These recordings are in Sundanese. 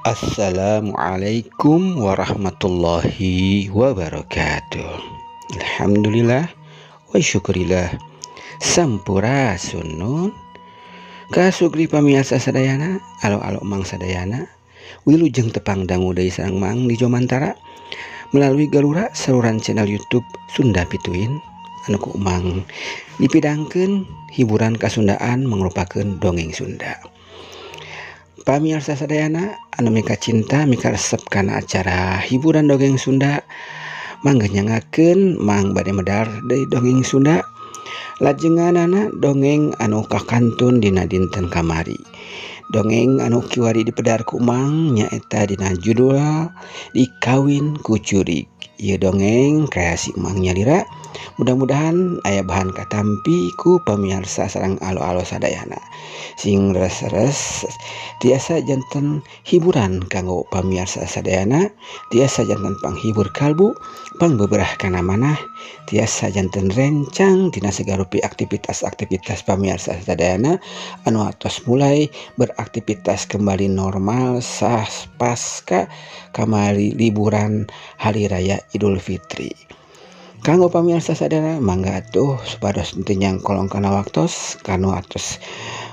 Assalamualaikum warahmatullahi wabarakatuh. Alhamdulillah wa syukurillah sampurasun kasugri pamiarsa sadayana alo mang sadayana wilujeng tepang dangu deui sareng mang di Jomantara melalui Galura saluran channel YouTube Sunda Pituin anu ku mang dipidangkeun hiburan kasundaan mangrupakeun dongeng Sunda. Pamirsa sadayana anu mika cinta mika resep kana acara hiburan dongeng Sunda mangga nyangakeun mang bade medar deui dongeng Sunda lajenganana dongeng anu kakantun dina dinten kamari. Dongeng anu kiwari dipedar ku mang nyaeta dina judul Dikawin ku Curig. Ieu dongeng kreasi mang nyalira. Mudah-mudahan aya bahan katampi ku pamirsa sareng alo-alo sadayana. Sing res-res tiasa janten hiburan kanggo pamirsa sadayana, tiasa janten panghibur kalbu, pangbeberah kana manah, tiasa janten rencang dina sagarupi aktivitas-aktivitas pamirsa sadayana anu atos mulai beraktivitas kembali normal sah pasca kamari liburan hari raya Idul Fitri. Kanggo pamirsa sadayana mangga atuh supados teu nyangkolong kana waktos kanu atos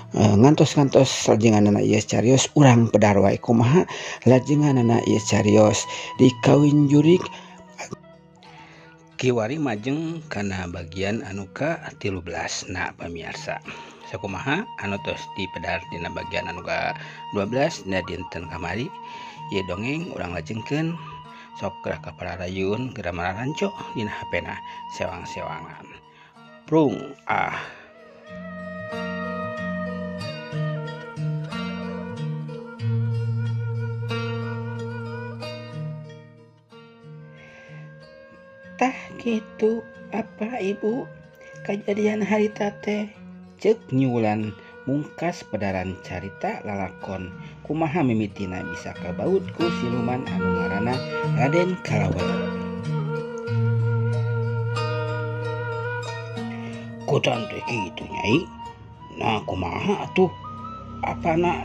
ngantos-ngantos lajenganana ieu carios urang pedar wae kumaha lajenganana ieu carios dikawin jurig kiwari majeng kana bagian anu ka-13 na pamirsa. Sakumaha anu tos dipedar dina bagian anu ka-12 na dinten kamari ieu dongeng urang lajengkeun sok gerak kapararayun geura mararanco dina hapena sewang-sewangan. Prung Tah gitu apa ibu kejadian harita teh ceuk nyulan mungkas pedaran carita lalakon kumaha mimitina bisa kabaud ku siluman anu ngaranna Raden Kalawala. Kutan teh kitu nyai. Nah kumaha atuh apana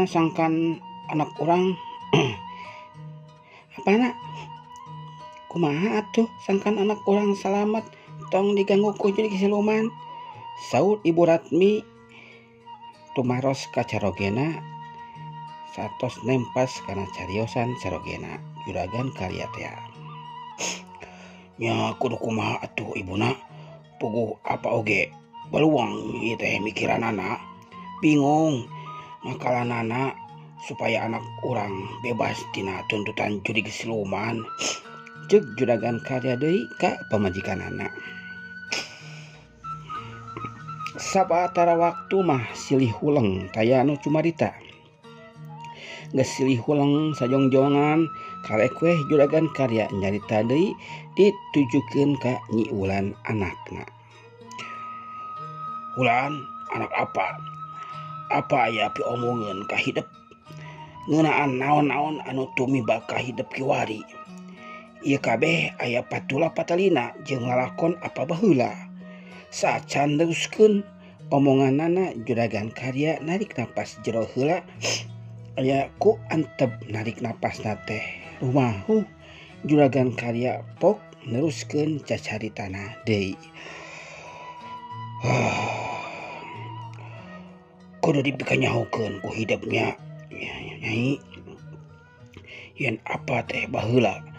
sangkan anak urang apana kumaha atuh sangkan anak urang salamet tong diganggu ku jurig siluman, saur Ibu Ratmi tumaros ka carogena satos nempas kana cariosan carogena juragan karya teh. Nya kudu kumaha atuh ibuna puguh apa oge baluang ieu teh mikiranana bingung makalanana supaya anak urang bebas tina tuntutan jurig siluman. Ceuk juragan karya deui ka pamajikanana. Sabatara waktu mah silih huleng taya anu cumarita. Geus silih huleng sajongjongan karek we juragan karya nyarita deui ditujukeun ka Nyi Ulan anakna. Ulan, anak apa? Apa aya piomongeun ka hidep? Ngeunaan naon-naon anu tumibak ka hidep kiwari. Ieu kabeh aya patula patalina jeung lalakon apa baheula. Sacan teruskeun omonganana juragan karya narik napas jero heula aya ku antep narik napasna teh rumahuh juragan karya pok neruskeun cacaritana deui. Kudu dipikanyahokeun ku hidepnya nyai. Yen apa teh baheula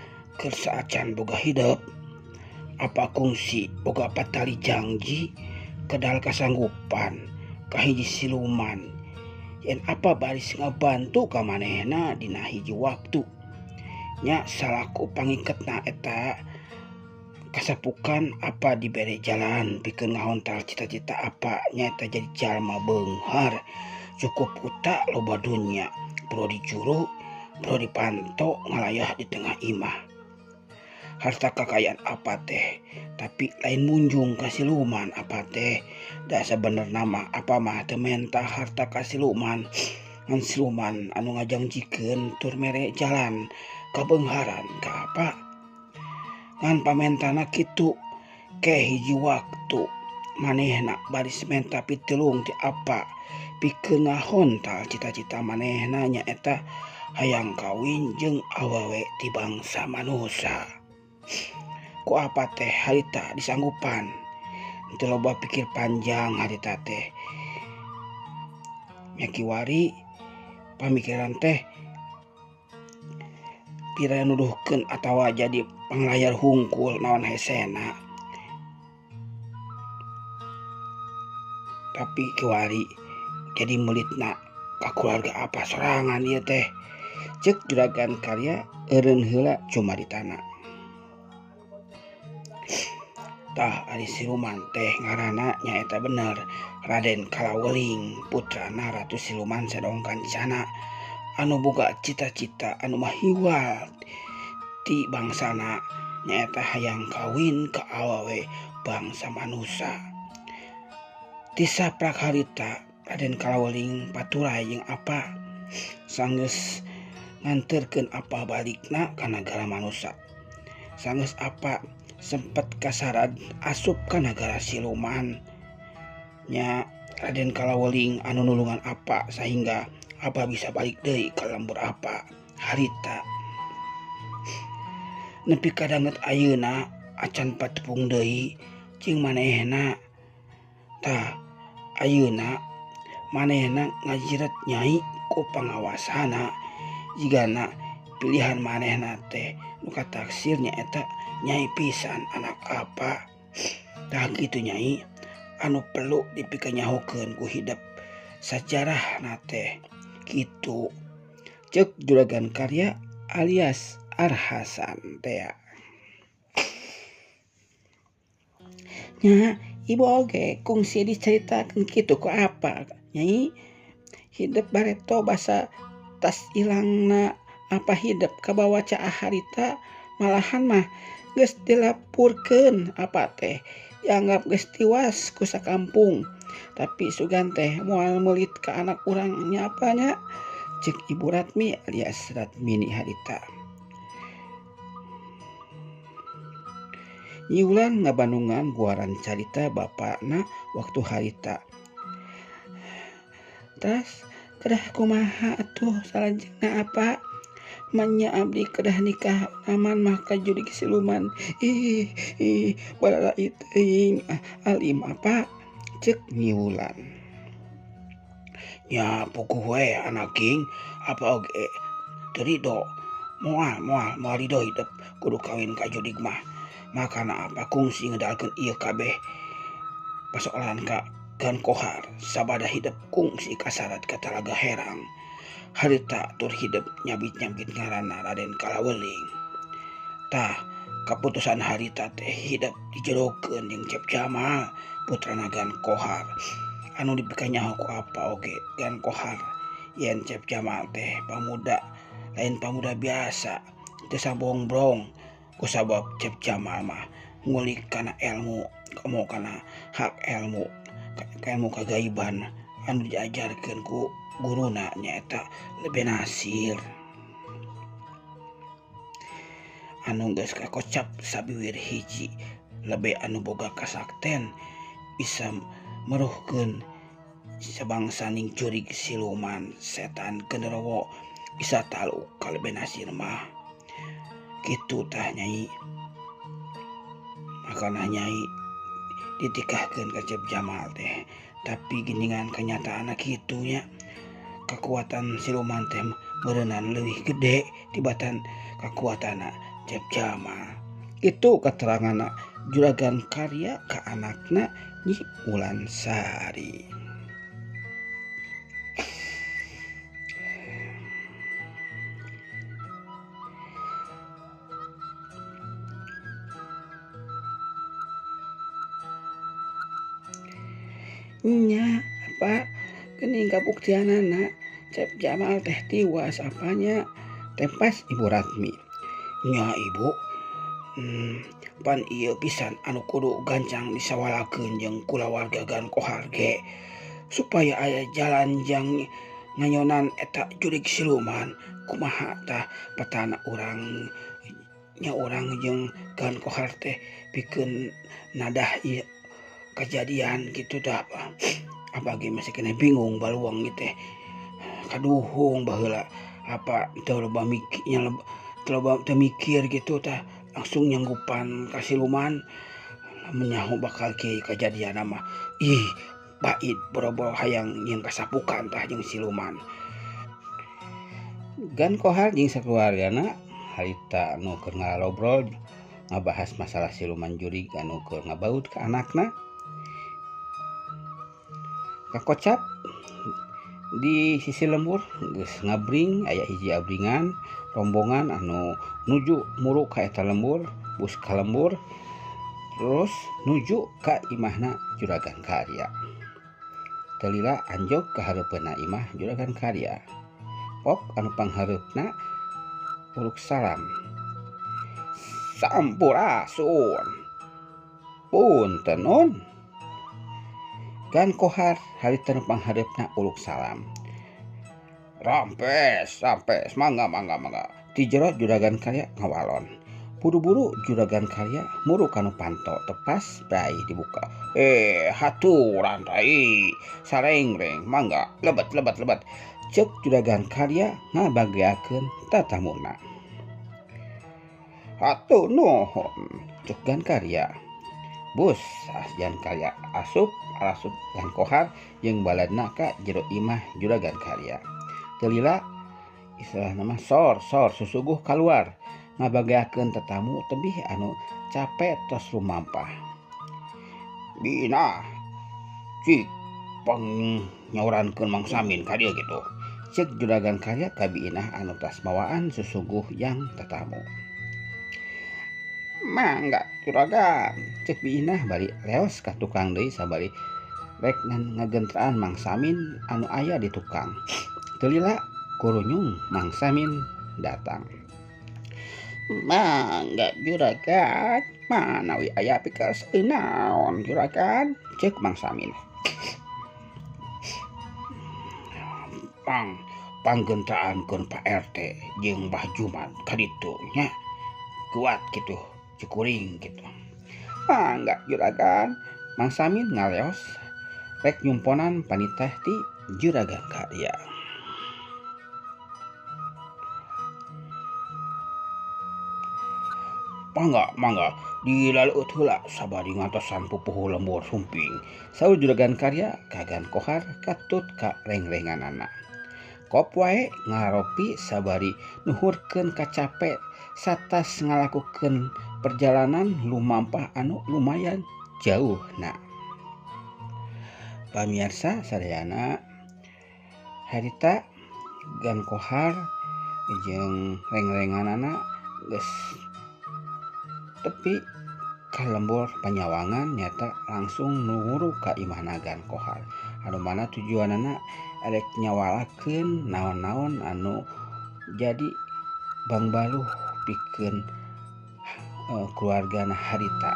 keur saacan boga hidep apa kungsi boga patali janji kedal kasanggupan kahiji siluman yen apa baris ngabantu ka manehna dina hiji waktu nya salaku pangiketna eta kasapukan apa dibere jalan pikeun ngahontal cita-cita apa nyaeta jadi jalma beunghar cukup buta loba dunya bro dicuru bro dipanto ngalayah di tengah imah. Harta kakayaan apa teh tapi lain munjung ka siluman apa teh da sabenerna mah apa mah teu mentah harta ka siluman ngan siluman anu ngajangjikeun tur mere jalan kabeungharan ka apa ngan pamentana kitu ke hiji waktu manehna baris menta pitulung ti apa pikeun ngahontal cita-cita manehna nyaeta hayang kawin jeung awewe ti bangsa manusia. Ku apa teh harita disanggupan, teu loba pikir panjang harita teh. Nya kiwari pamikiran teh pira nuduhkeun atawa jadi panglayar hungkul naon hesena. Tapi kiwari jadi melitna ka keluarga apa sorangan ieu teh. Ceuk juragan karya eureun heula cuma di tanah. Tah ari siluman teh ngaranna nyaeta bener Raden Kalaweling, putrana Ratu Siluman Sedong Kancana anu boga cita-cita anu mahiwal ti bangsana nyaeta hayang kawin ka awewe bangsa manusia. Ti saprak harita Raden Kalaweling paturai jeung apa sanggeus nganterkeun apa balikna ka nagara manusia. Sanggeus apa sempet kasarad asup ka nagara siluman nya Raden Kalaweling anu nulungan apa sehingga apa bisa balik deui ka lembur apa harita. Nepi ka danget ayeuna acan patepung deui jeung manehna. Tah ayeuna manehna ngajiret Nyai ku pangawasana jigana pilihan manehna teh nu kataksir nyaeta Nyai pisan anak apa. Tah kitu Nyai anu perlu dipikanyahokeun ku hidup sajarahna teh kitu, ceuk juragan karya alias Arhasan teh. Nya ibu oge kungsi diceritakeun kitu ku apa Nyai hidup bareto basa tas ilangna apa hidup kabawa caah harita malahan mah geus dilapurkeun apa teh dianggap geus tiwas ku sakampung. Tapi sugan teh moal meulit ka anak urang nya apanya ceuk Ibu Ratmi alias Ratmini harita. Nyiulan ngabandungan buaran carita bapakna waktu harita. Tas kedah kumaha atuh salajengna apa manya abdi kedah nikah aman mah ka jurig siluman. Balala teuing alim apa ceuk Nyiulan. Nya puguh we anak king apa oge teu ridho moal ridho hidup kudu kawin ka jurig mah. Makana apa kungsi ngedalkeun ieu kabeh pasoalan ka Gan Kohar sabada hidup kungsi kasarat ka Talaga Herang. Harita tur hidup nyabit-nyabit ngaranna Raden Kalaweling. Tah kaputusan harita teh hidup dijerokeun jeung Cep Jamal putrana Gan Kohar anu dipikanyaho ku apa oge Gan Kohar yen Cep Jamal teh pamuda lain pamuda biasa teu sabongbrong kusabab Cep Jamal mah ngulik kana ilmu komo kana hak ilmu kagaiban anu diajarkeun ku guruna nyaeta Lebe Nasir anu geus kakocap sabiwir hiji lebe anu boga kasakten bisa meruhkeun sabangsa ning jurig siluman setan genderuwo bisa talu ka Lebe Nasir mah kitu tah Nyai. Makana Nyai ditikahkeun ka Cep Jamal teh tapi geuningan kenyataanna kitu nya kekuatan siluman teh beureunan leuwih gede tibatan kekuatanna Cep Jamal. Itu keteranganna juragan karya ka anakna Nyi Ulansari. Nya apa geuning kabuktianana Cep Jamal teh tiwas apanya tepas Ibu Ratmi. Nya Ibu pan ieu pisan anu kudu gancang disawalakeun jeung kulawarga Gan Kohar ge supaya aya jalan jang ngayonan eta jurig siluman kumaha tah patana urang nya urang jeung Gan Kohar teh pikeun nadah ieu kejadian gitu dah apa Abage masih kena bingung baluang teh kaduhung baheula apa teu loba mikirnya loba teu mikir gitu tah langsung nyanggupan ka siluman menyaho bakal kieu kajadian mah ih bait boro-boro hayang jeung kasapukan tah jeung siluman. Gan Kohar jeung sakeluargana harita anu keur ngalobrol ngabahas masalah siluman jurig anu keur ngabaut ka anakna. Kakocap di sisi lembur geus ngabring aya hiji abringan rombongan anu nuju muru ka eta lembur bus ka lembur terus nuju ka imahna Juragan Karya. Teu lila anjog ka hareupeunna imah Juragan Karya. Pok anu panghareupna uluk salam. Sampurasun. Punten nun. Gan Kohar harita nu panghareupna uluk salam. Rampes, mangga. Ti jero Juragan Karya ngawalon. Buru-buru Juragan Karya muru kanu panto tepas bae dibuka. Haturan tai. Sarengreng, mangga, lebet. Cek Juragan Karya ngabageakeun tatamuna. Hatur nuhun, cek Gan Karya. Bus Gan Karya asup Gan Kohar jeung baladna ka jero imah Juragan Karya. Teu lila istilahna mah sor susuguh kaluar ngabageakeun tetamu tebih anu capek tos rumampah. Bina cik pangnyauraankeun Mang Samin ka dieu kitu. Cek Juragan Karya ka biinah anu tas bawaan susuguh yang tetamu. Mangga Juragan, cek biinah bari leos ka tukang deui sabari rek ngagentraan Mang Samin anu aya di tukang. Teu lila kurunyung Mang Samin datang. Mangga Juragan, manawi aya pikeus naon Juragan, cek Mang Samin. Panggentraankeun Pak RT jeung Mbah Jumat ka ditu nya kuat kitu cukuring gitu. Mangga Juragan, Mang Samin ngaleos rek nyumponan panitah ti Juragan Karya. Mangga dilaleut heula sabari ngatosan pupuh lembur sumping. Saur Juragan Karya ka Gan Kohar katut ka reng-renganana. Kop wae ngaropi sabari nuhurkeun kacape satas ngalakukeun perjalanan lumampah anu lumayan jauhna. Pamirsa sadayana harita Gan Kohar jeung reng-renganana geus tepi ka lembur panyawangan nyata langsung nuhuru ka imahna Gan Kohar anu mana tujuanana rek nyawalakeun naon-naon anu jadi bangbaluh pikeun keluargana harita.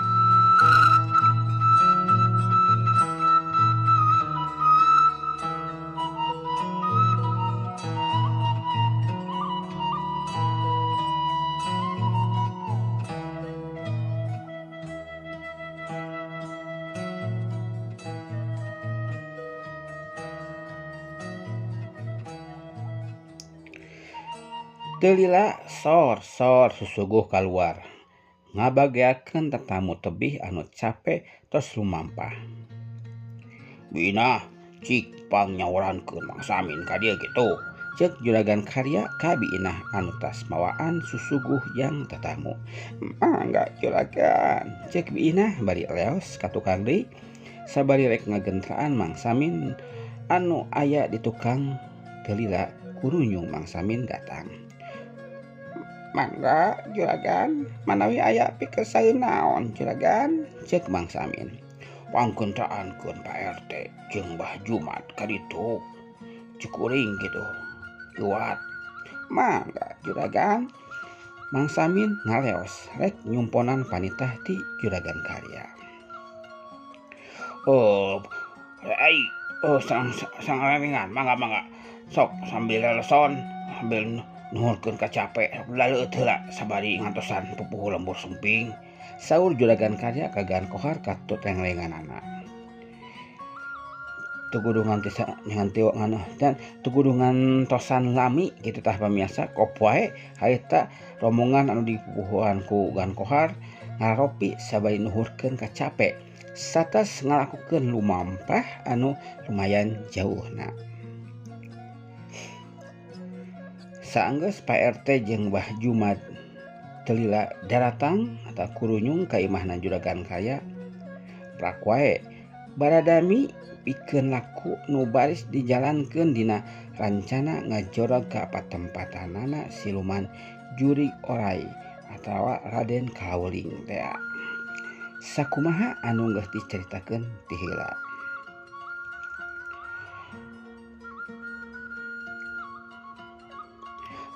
Teu lila sor susuguh kaluar ngabageakeun tetamu tebih anu capek tos lumampah. Bina cik pangnyauraankeun Mang Samin ka dieu kitu. Cek Juragan Karya ka biinah anu tas bawaan susuguh yang tetamu. Mangga Juragan, cek biinah bari leos ka tukang deui sabari rek ngagentraan Mang Samin anu aya di tukang. Teu lila kurunyung Mang Samin datang. Mangga Juragan, manawi aya pikeus naon Juragan, cek Mang Samin. Panggentraankeun Pak RT jeung Mbah Jumat ka ditu cukuring gitu kuat. Mangga Juragan, Mang Samin ngaleos rek nyumponan panitah ti Juragan Karya. Sang ringan, mangga sok sambil leleson sambil nuhurkeun kacape laleueut heula sabari ngantosan pupuh lembur sumping. Saur Juragan Karya ka Gan Kohar katut reng-renganana. tugudungan tisa ngan tiwa ngano dan tugudungan tosan lami gitu tah pamiarsa kopoe harita rombongan anu dipupuhan ku Gan Kohar ngaropi sabari nuhurkeun ka capek satas ngalakukeun lumampah anu lumayan jauhna. Saenggeus Pak RT jeung Mbah Jumad telila daratang atau kurunyung ka imahna Juragan Kaya prak wae baradami pikeun laku nu baris dijalankeun dina rancana ngajorog ka patempatanana siluman Juri Oray atawa Raden Kalawuling teh. Sakumaha anu geus dicaritakeun ti heula.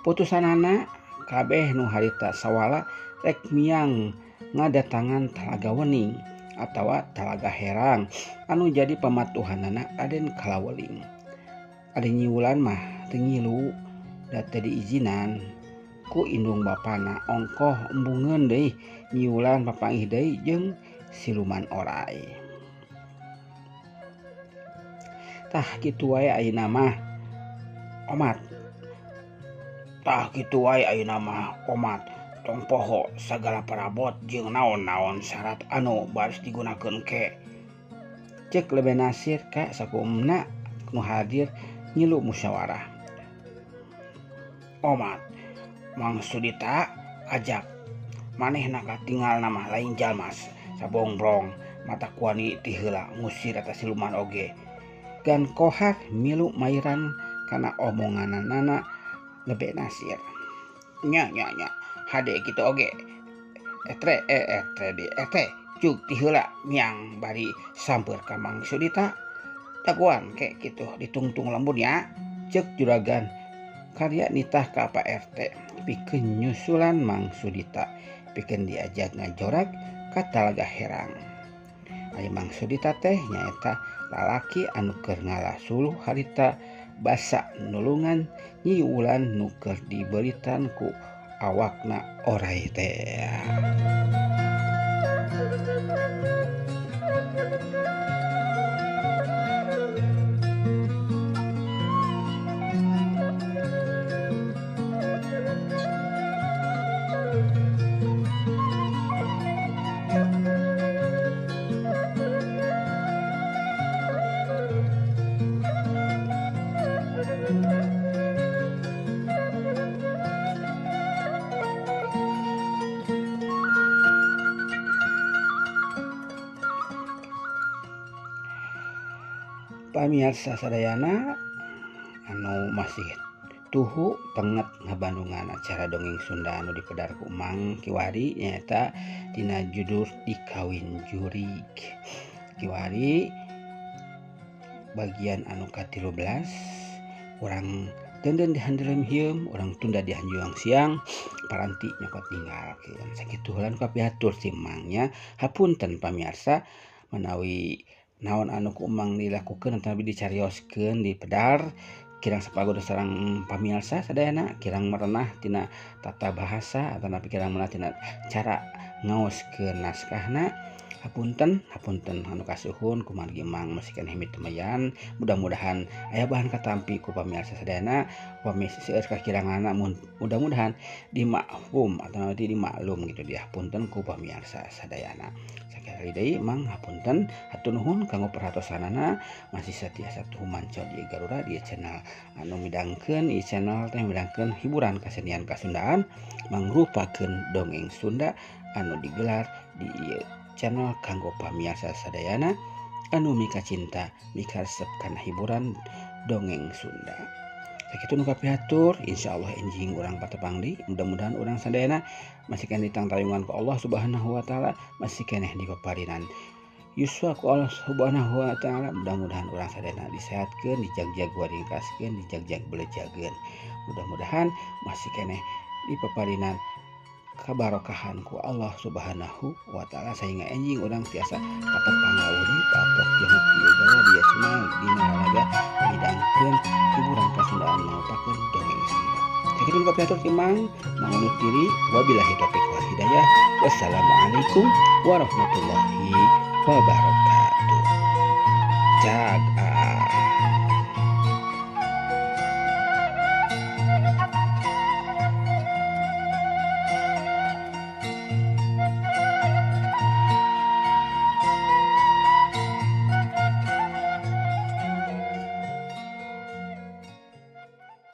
Putusanana kabeh nu harita sawala rek miang ngadatangan Talaga Wening atawa Talaga Herang anu jadi pamatuhanana Raden Kalawuling. Adi nyiulan mah teu ngilu da teu diizinan ku indung bapana ongkoh embungeun deui nyiulan papanggih deui jeung siluman Oray. Tah kitu wae ayeuna mah omat. Tah kitu wae ayeuna mah omat. Tong poho sagala parabot jeung naon-naon syarat anu baris digunakeun ke. Cek Lebe Nasir ka sakumna nu hadir ngilu musyawarah. Omat, Mang Sudita ajak manehna katinggal nama lain jalmas sabongbrong mata kuani ti heula ngusir eta siluman oge. Gan Kohar milu mairan kana omonganana Lebe Nasir. Nya hade kitu oge. Etre cuk ti heula miang bari samper ka Mang Sudita. Daguan ke kitu ditungtung lembun ya. Cek Juragan karya nitah ka Pak RT pikeun nyusulan Mang Sudita pikeun diajak ngajorak ka Talaga Herang. Aya Mang Sudita teh nyaeta lalaki anu keur ngalasuluh harita basa nulungan nyiulan nu keur diberitan ku awakna Oray teh. Pamirsa sadayana anu masih tuhu penget ngabandungan acara dongeng Sunda anu dipedar ku Mang Kiwari nyaeta dina judul Dikawin Jurig. Kiwari bagian anu ka-13 urang denden dihandelem hieum urang tunda di hanjuang siang paranti nyokot ninggalkeun sakitu heula kapiatur si Mangnya. Hapunten pamirsa menawi naon anu ku Mang dilakukeun atawi dicarioskeun di pedar kirang sapagoda sareng pamirsa sadayana kirang merenah tina tata bahasa atawa kirang merenah tina cara ngaoskeun naskahna. Hapunten anu kasuhun kumargi Mang masihkan himit temayan. Mudah-mudahan aya bahan katampi ku pamirsa sadayana pamisi seueur kakiranganna mudah-mudahan dimaklum atawa dimaklum gitu dia. Hapunten ku pamirsa sadayana. Sakali deui Mang hapunten hatur nuhun kanggo perhatosanana masih setia satu manco di Garuda di channel anu midangkeun ieu channel teh midangkeun hiburan kasenian kasundaan mangrupakeun dongeng Sunda anu digelar di channel kanggo pamirsa sadayana anu mika cinta mikaresep kana hiburan dongeng Sunda. Sakitu nu kapiatur insyaallah enjing urang patepangdi mudah-mudahan urang sadayana masih keneh ditangtayungan ku Allah Subhanahu wa taala masih keneh dipaparinan yuswa ku Allah Subhanahu wa taala. Mudah-mudahan urang sadayana disehatkeun dijagjag waringkaskeun dijagjag belejageun. Mudah-mudahan masih keneh dipaparinan kabarokahan ku Allah Subhanahu wa taala sehingga enjing urang tiasa patepang lauri papok jeung piegana dia cenah dina raraga midangkeun hiburan kasundaan maupakeun dongeng Sunda. Sakitu kapiatur ti Mang undur diri wabillahi taufiq wal hidayah. Wassalamualaikum warahmatullahi wabarakatuh. Jag